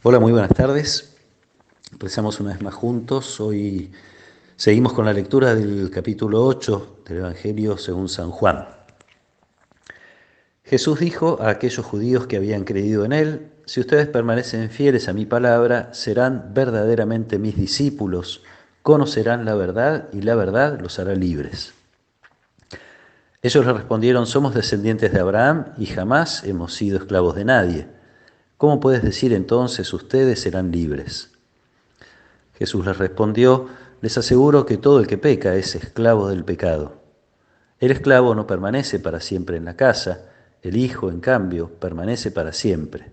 Hola, muy buenas tardes. Empezamos una vez más juntos. Hoy seguimos con la lectura del capítulo 8 del Evangelio según San Juan. Jesús dijo a aquellos judíos que habían creído en él: si ustedes permanecen fieles a mi palabra, serán verdaderamente mis discípulos, conocerán la verdad y la verdad los hará libres. Ellos le respondieron: somos descendientes de Abraham y jamás hemos sido esclavos de nadie. ¿Cómo puedes decir entonces ustedes serán libres? Jesús les respondió: les aseguro que todo el que peca es esclavo del pecado. El esclavo no permanece para siempre en la casa, el Hijo, en cambio, permanece para siempre.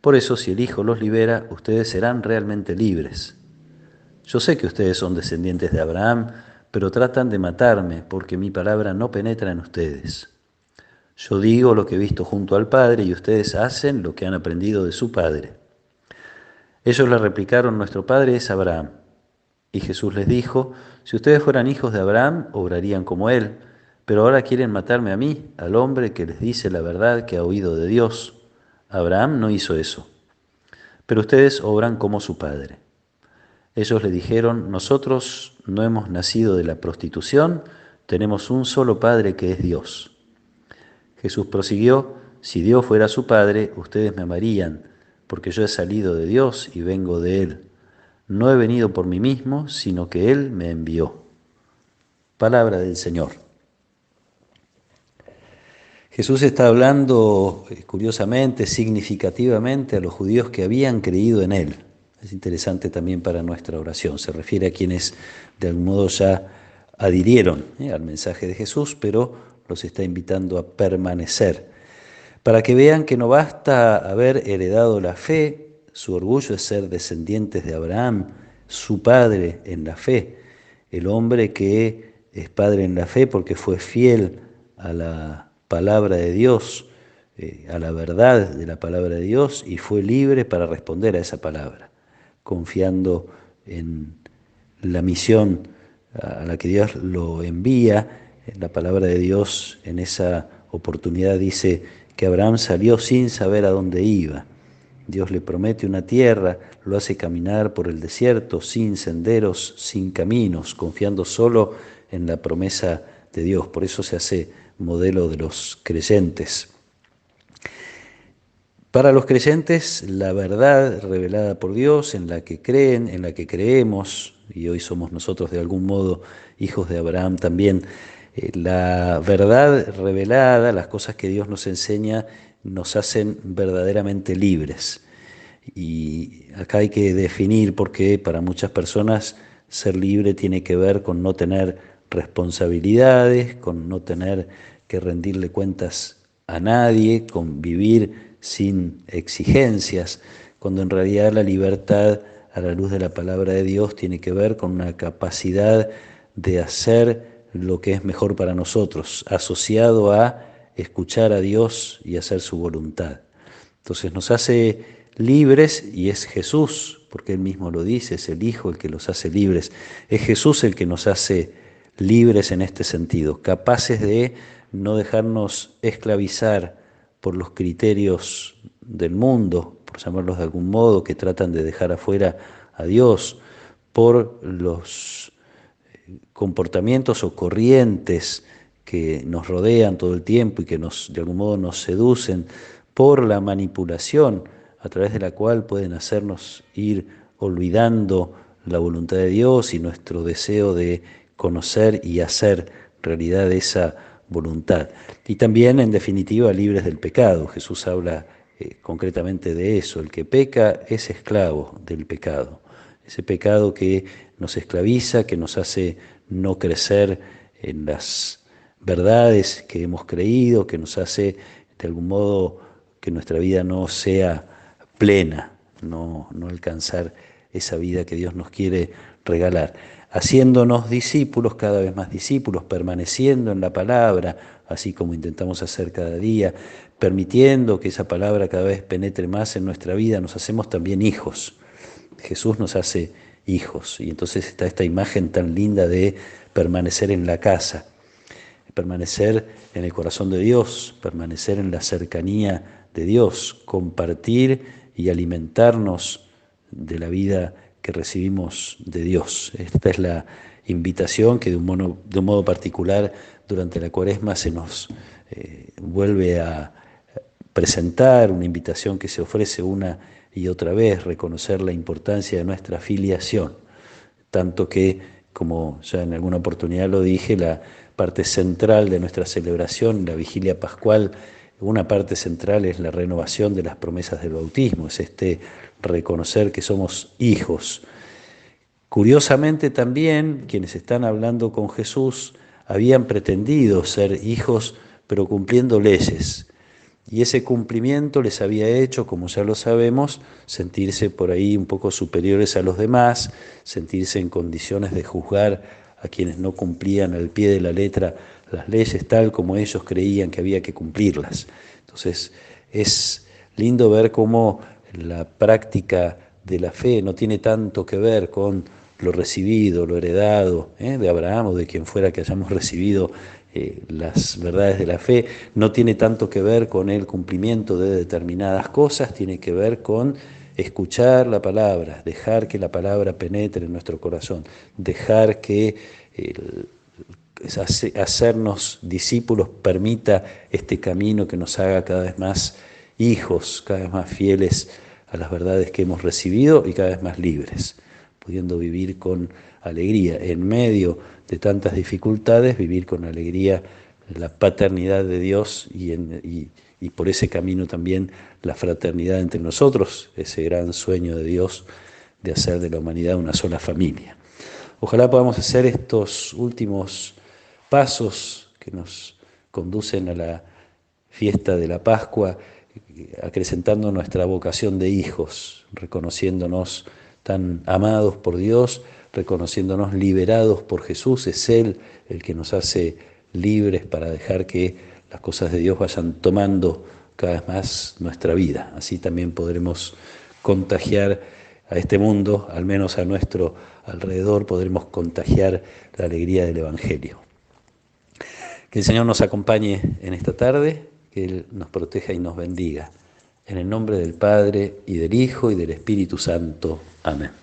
Por eso, si el Hijo los libera, ustedes serán realmente libres. Yo sé que ustedes son descendientes de Abraham, pero tratan de matarme porque mi palabra no penetra en ustedes. Yo digo lo que he visto junto al Padre y ustedes hacen lo que han aprendido de su Padre. Ellos le replicaron: nuestro Padre es Abraham. Y Jesús les dijo: si ustedes fueran hijos de Abraham, obrarían como él, pero ahora quieren matarme a mí, al hombre que les dice la verdad que ha oído de Dios. Abraham no hizo eso, pero ustedes obran como su padre. Ellos le dijeron: nosotros no hemos nacido de la prostitución, tenemos un solo Padre que es Dios. Jesús prosiguió: si Dios fuera su Padre, ustedes me amarían, porque yo he salido de Dios y vengo de Él. No he venido por mí mismo, sino que Él me envió. Palabra del Señor. Jesús está hablando, curiosamente, significativamente, a los judíos que habían creído en Él. Es interesante también para nuestra oración. Se refiere a quienes de algún modo ya adhirieron al mensaje de Jesús, pero los está invitando a permanecer. Para que vean que no basta haber heredado la fe, su orgullo es ser descendientes de Abraham, su padre en la fe, el hombre que es padre en la fe porque fue fiel a la palabra de Dios, a la verdad de la palabra de Dios, y fue libre para responder a esa palabra, confiando en la misión a la que Dios lo envía. La palabra de Dios en esa oportunidad dice que Abraham salió sin saber a dónde iba. Dios le promete una tierra, lo hace caminar por el desierto, sin senderos, sin caminos, confiando solo en la promesa de Dios. Por eso se hace modelo de los creyentes. Para los creyentes, la verdad revelada por Dios, en la que creen, en la que creemos, y hoy somos nosotros de algún modo hijos de Abraham también, la verdad revelada, las cosas que Dios nos enseña, nos hacen verdaderamente libres. Y acá hay que definir, porque para muchas personas ser libre tiene que ver con no tener responsabilidades, con no tener que rendirle cuentas a nadie, con vivir sin exigencias, cuando en realidad la libertad a la luz de la palabra de Dios tiene que ver con una capacidad de hacer lo que es mejor para nosotros, asociado a escuchar a Dios y hacer su voluntad. Entonces nos hace libres, y es Jesús, porque Él mismo lo dice, es el Hijo el que los hace libres. Es Jesús el que nos hace libres en este sentido, capaces de no dejarnos esclavizar por los criterios del mundo, por llamarlos de algún modo, que tratan de dejar afuera a Dios, por los comportamientos o corrientes que nos rodean todo el tiempo y que de algún modo nos seducen, por la manipulación a través de la cual pueden hacernos ir olvidando la voluntad de Dios y nuestro deseo de conocer y hacer realidad esa voluntad. Y también, en definitiva, libres del pecado. Jesús habla concretamente de eso. El que peca es esclavo del pecado. Ese pecado que nos esclaviza, que nos hace no crecer en las verdades que hemos creído, que nos hace de algún modo que nuestra vida no sea plena, no alcanzar esa vida que Dios nos quiere regalar. Haciéndonos discípulos, cada vez más discípulos, permaneciendo en la palabra, así como intentamos hacer cada día, permitiendo que esa palabra cada vez penetre más en nuestra vida, nos hacemos también hijos. Jesús nos hace hijos, y entonces está esta imagen tan linda de permanecer en la casa, permanecer en el corazón de Dios, permanecer en la cercanía de Dios, compartir y alimentarnos de la vida que recibimos de Dios. Esta es la invitación que de un modo particular durante la Cuaresma se nos vuelve a presentar, una invitación que se ofrece una y otra vez, reconocer la importancia de nuestra filiación, tanto que, como ya en alguna oportunidad lo dije, la parte central de nuestra celebración, la vigilia pascual, una parte central es la renovación de las promesas del bautismo, es reconocer que somos hijos. Curiosamente también, quienes están hablando con Jesús habían pretendido ser hijos, pero cumpliendo leyes. Y ese cumplimiento les había hecho, como ya lo sabemos, sentirse por ahí un poco superiores a los demás, sentirse en condiciones de juzgar a quienes no cumplían al pie de la letra las leyes tal como ellos creían que había que cumplirlas. Entonces es lindo ver cómo la práctica de la fe no tiene tanto que ver con lo recibido, lo heredado de Abraham o de quien fuera que hayamos recibido las verdades de la fe, no tiene tanto que ver con el cumplimiento de determinadas cosas, tiene que ver con escuchar la palabra, dejar que la palabra penetre en nuestro corazón, dejar que hacernos discípulos permita este camino que nos haga cada vez más hijos, cada vez más fieles a las verdades que hemos recibido y cada vez más libres, pudiendo vivir con alegría en medio de tantas dificultades, vivir con alegría la paternidad de Dios y por ese camino también la fraternidad entre nosotros, ese gran sueño de Dios de hacer de la humanidad una sola familia. Ojalá podamos hacer estos últimos pasos que nos conducen a la fiesta de la Pascua, acrecentando nuestra vocación de hijos, reconociéndonos tan amados por Dios, reconociéndonos liberados por Jesús. Es Él el que nos hace libres para dejar que las cosas de Dios vayan tomando cada vez más nuestra vida. Así también podremos contagiar a este mundo, al menos a nuestro alrededor, podremos contagiar la alegría del Evangelio. Que el Señor nos acompañe en esta tarde, que Él nos proteja y nos bendiga. En el nombre del Padre, y del Hijo, y del Espíritu Santo. Amén.